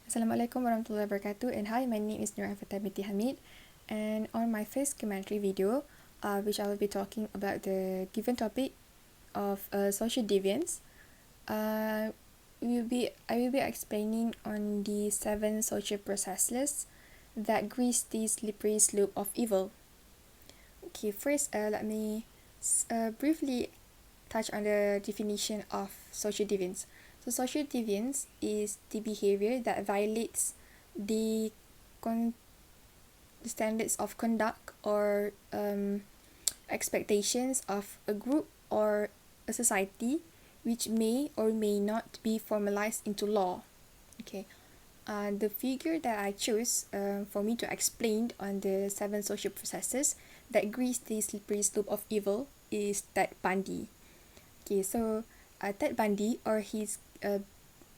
Assalamualaikum warahmatullahi wabarakatuh, and hi, my name is Nurul Binti Hamid, and on my first commentary video, which I will be talking about the given topic of social deviance, I will be explaining on the 7 social processes that grease the slippery slope of evil. Okay, first, let me briefly touch on the definition of social deviance. So social deviance is the behavior that violates the standards of conduct or expectations of a group or a society, which may or may not be formalized into law. Okay. The figure that I chose for me to explain on the 7 social processes that grease the slippery slope of evil is Ted Bundy. Okay, so Ted Bundy, or his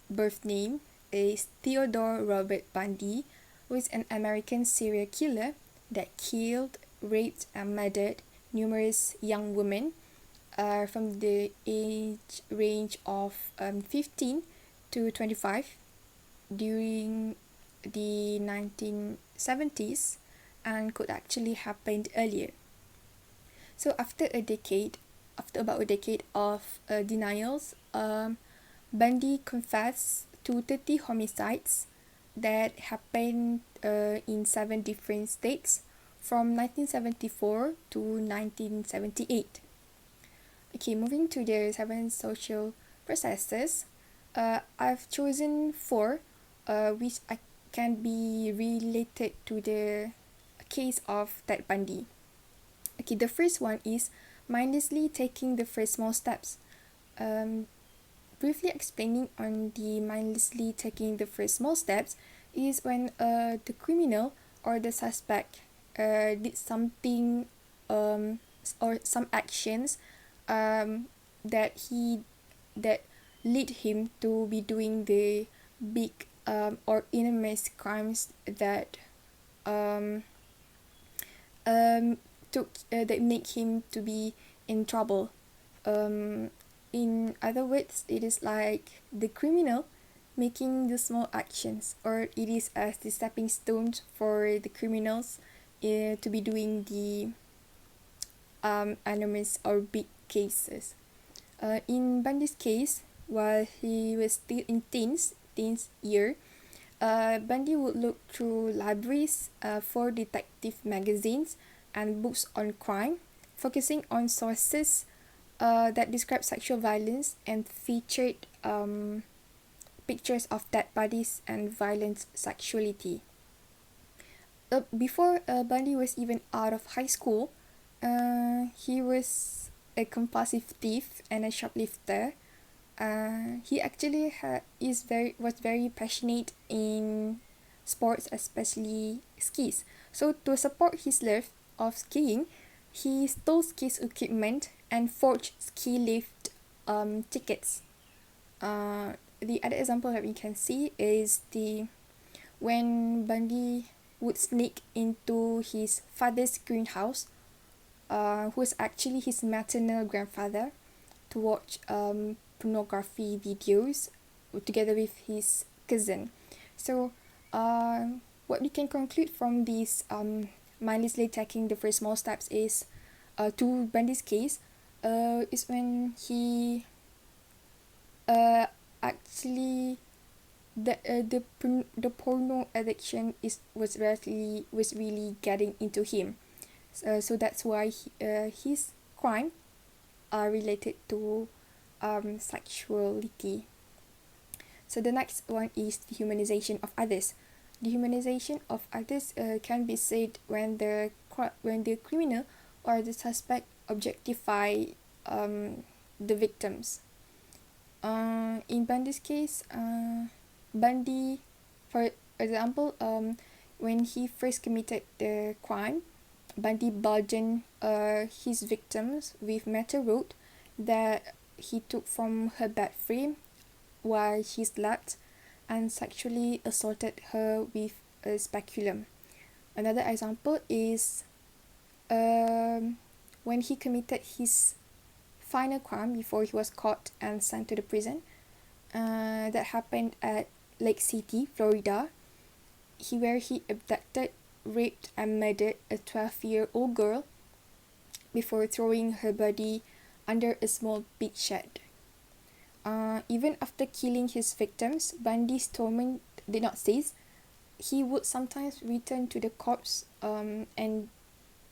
birth name, is Theodore Robert Bundy, who is an American serial killer that killed, raped, and murdered numerous young women from the age range of 15 to 25 during the 1970s, and could actually happen earlier. So after about a decade of denials, Bundy confessed to 30 homicides that happened in 7 different states from 1974 to 1978. Okay, moving to the 7 social processes, I've chosen 4 which can be related to the case of Ted Bundy. Okay, the first one is mindlessly taking the first small steps. Briefly explaining on the mindlessly taking the first small steps is when the criminal or the suspect did something or some actions that lead him to be doing the big or enormous crimes that um, that make him to be in trouble. In other words, it is like the criminal making the small actions, or it is as the stepping stones for the criminals to be doing the enormous or big cases. In Bundy's case, while he was still in teens year, Bundy would look through libraries for detective magazines and books on crime, focusing on sources that describe sexual violence and featured pictures of dead bodies and violent sexuality. Before Bundy was even out of high school, he was a compulsive thief and a shoplifter. He actually was very passionate in sports, especially skis. So to support his love of skiing, he stole ski equipment and forged ski lift tickets. The other example that we can see is when Bundy would sneak into his father's greenhouse, who was actually his maternal grandfather, to watch pornography videos together with his cousin. So what we can conclude from this mindlessly taking the first small steps is to Bundy's case is when he actually the porno addiction was really getting into him. So that's why his crime are related to sexuality. So the next one is dehumanization of others. Dehumanization of others can be said when the criminal or the suspect objectify the victims. In Bundy's case, Bundy, for example, when he first committed the crime, Bundy burdened his victims with metal rod that he took from her bed frame while she slept, and sexually assaulted her with a speculum. Another example is when he committed his final crime before he was caught and sent to the prison. That happened at Lake City, Florida, where he abducted, raped, and murdered a 12-year-old girl before throwing her body under a small pig shed. Even after killing his victims, Bundy's torment did not cease. He would sometimes return to the corpse and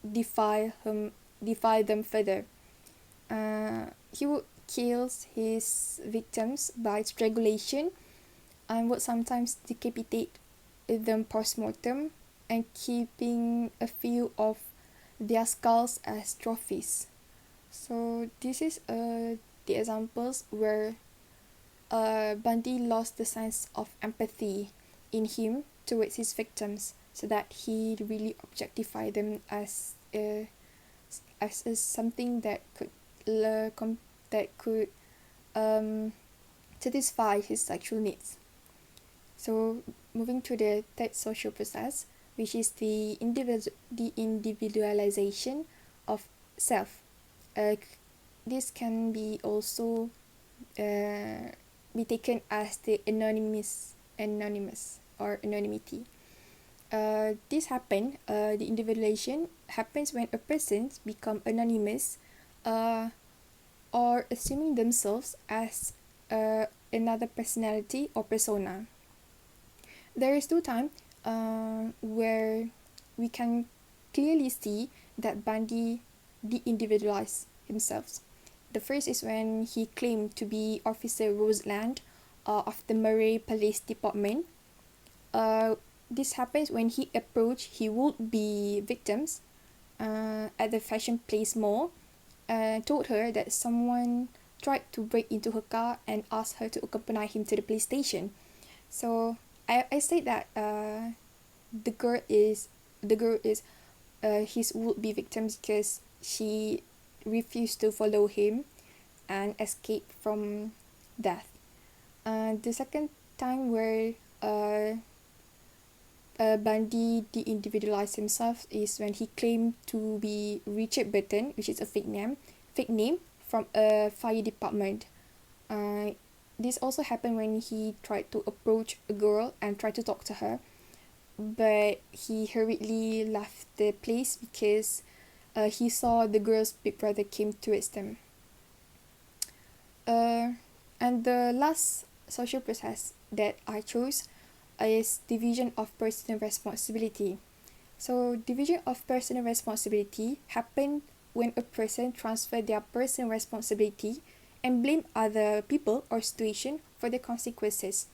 defile them further. He would kill his victims by strangulation and would sometimes decapitate them post-mortem and keeping a few of their skulls as trophies. So this is the examples where Bundy lost the sense of empathy in him towards his victims, so that he really objectified them as something that could satisfy his sexual needs. So moving to the third social process, which is the individualization of self. This can be also be taken as the anonymous or anonymity. The individualization happens when a person become anonymous or assuming themselves as another personality or persona. There is two times where we can clearly see that Bundy de-individualized himself. The first is when he claimed to be Officer Roseland of the Murray Police Department. This happens when he approached he would-be victims at the Fashion Place Mall and told her that someone tried to break into her car and asked her to accompany him to the police station. So I said that the girl is his would-be victim because she refused to follow him and escape from death. The second time where Bundy de-individualized himself is when he claimed to be Richard Burton, which is a fake name from a fire department. This also happened when he tried to approach a girl and tried to talk to her, but he hurriedly left the place because he saw the girl's big brother came towards them. And the last social process that I chose is division of personal responsibility. So division of personal responsibility happened when a person transferred their personal responsibility and blame other people or situation for the consequences.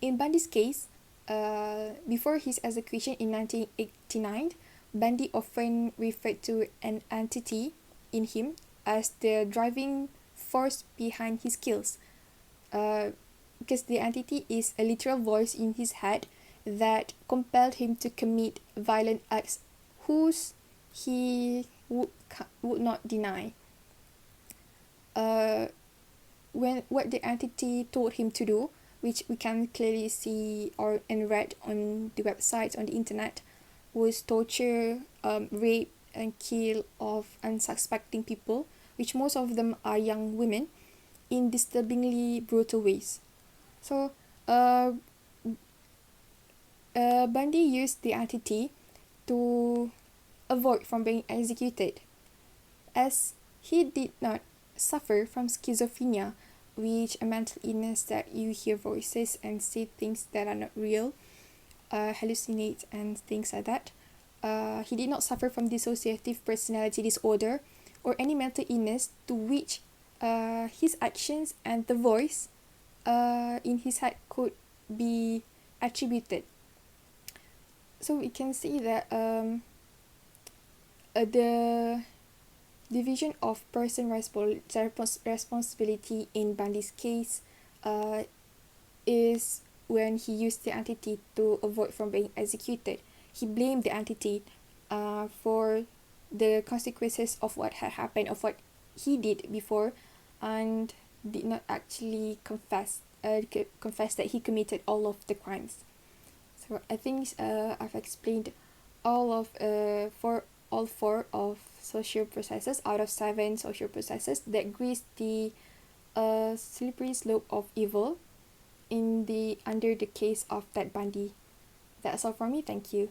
In Bundy's case, before his execution in 1989, Bundy often referred to an entity in him as the driving force behind his kills, because the entity is a literal voice in his head that compelled him to commit violent acts whose he would not deny. When what the entity told him to do, which we can clearly see and read on the websites on the internet, was torture, rape and kill of unsuspecting people, which most of them are young women, in disturbingly brutal ways. So Bundy used the entity to avoid from being executed, as he did not suffer from schizophrenia, which a mental illness that you hear voices and say things that are not real, hallucinate and things like that. He did not suffer from dissociative personality disorder or any mental illness to which his actions and the voice in his head could be attributed. So we can see that the division of person responsibility in Bundy's case is when he used the entity to avoid from being executed. He blamed the entity for the consequences of what had happened, of what he did before, and did not actually confess that he committed all of the crimes. So I think I've explained all four of social processes out of 7 social processes that grease the slippery slope of evil. in the under the case of Ted Bundy. That's all for me. Thank you.